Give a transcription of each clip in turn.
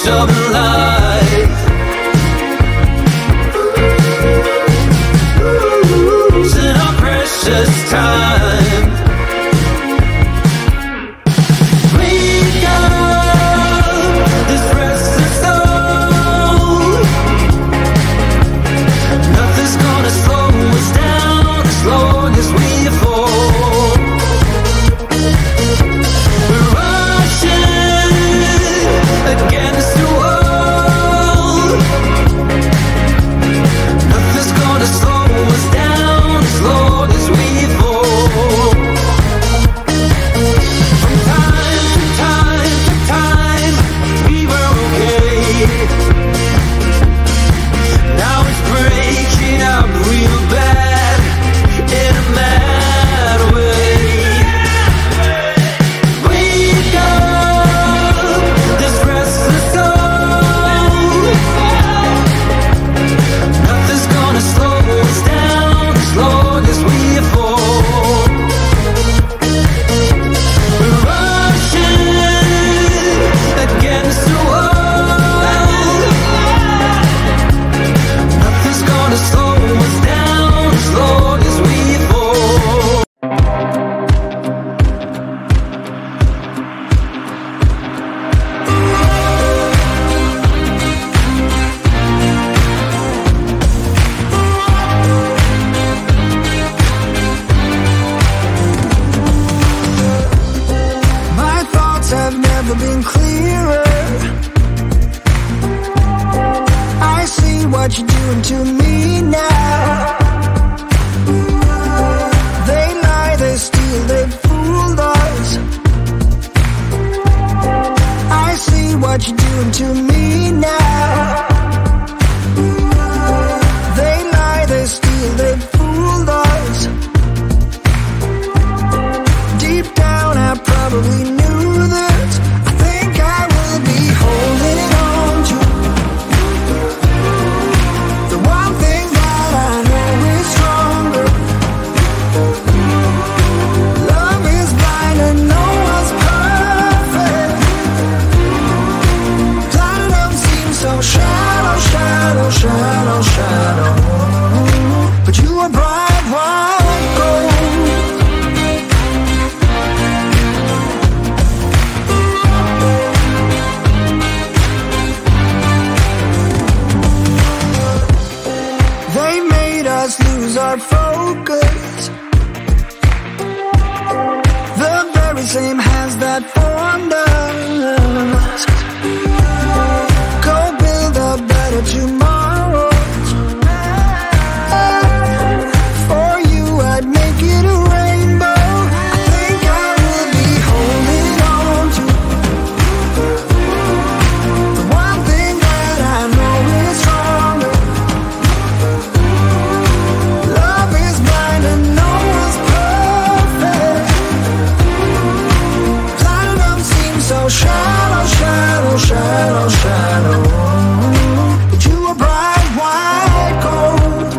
rush of life. In our precious time, wake up this restless soul. Nothing's gonna slow us down as long as we fall. We're rushing against the wall. Nothing's gonna slow us down as long as we fall. From time to time to time, we were okay. Now it's breaking up real bad in a mad way. Wake up this restless soul. Nothing's gonna slow us down as long as we fall. We're rushing against the wall. Nothing's gonna slow us down as long as we fall. My thoughts have never been clearer. I see what you're doing to me now. They lie, they steal, they fooled us. I see what you're doing to me now. They lie, they steal, they fooled us. Deep down I probably knew this. I think I will be holding on to the one thing that I know is stronger. Love is blind and no one's perfect. Platinum seems so shallow, shallow, shallow, shallow. But you are bright white gold. They made us lose our focus. The very same hands that formed us. Go build a better tomorrow. For you I'd make it a rainbow. I think I will be holding on to the one thing that I know is stronger. Love is blind and no one's perfect. Platinum seems so shallow, shallow, shallow, shallow. But you are bright white gold.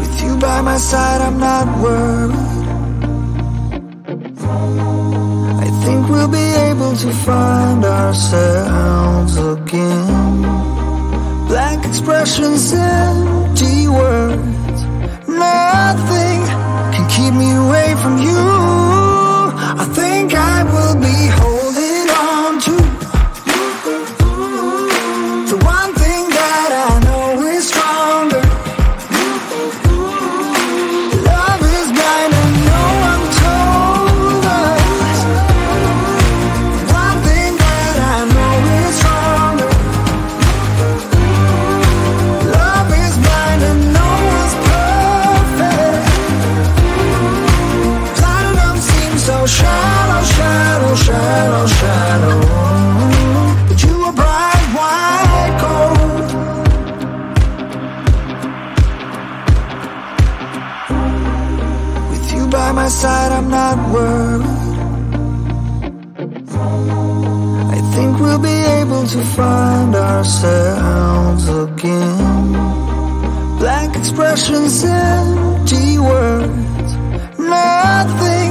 With you by my side I'm not worried. I think we'll be able to find ourselves again. Blank expressions, empty words. Nothing can keep me away from you. I think I will be holding on to the one thing that I know is stronger. Love is blind and no one told us. One thing that I know is stronger. Love is blind and no one's perfect. Platinum seems so shallow, shallow, shallow, shallow. But you are bright white gold. With you by my side I'm not worried. I think we'll be able to find ourselves again. Blank expressions, empty words. Nothing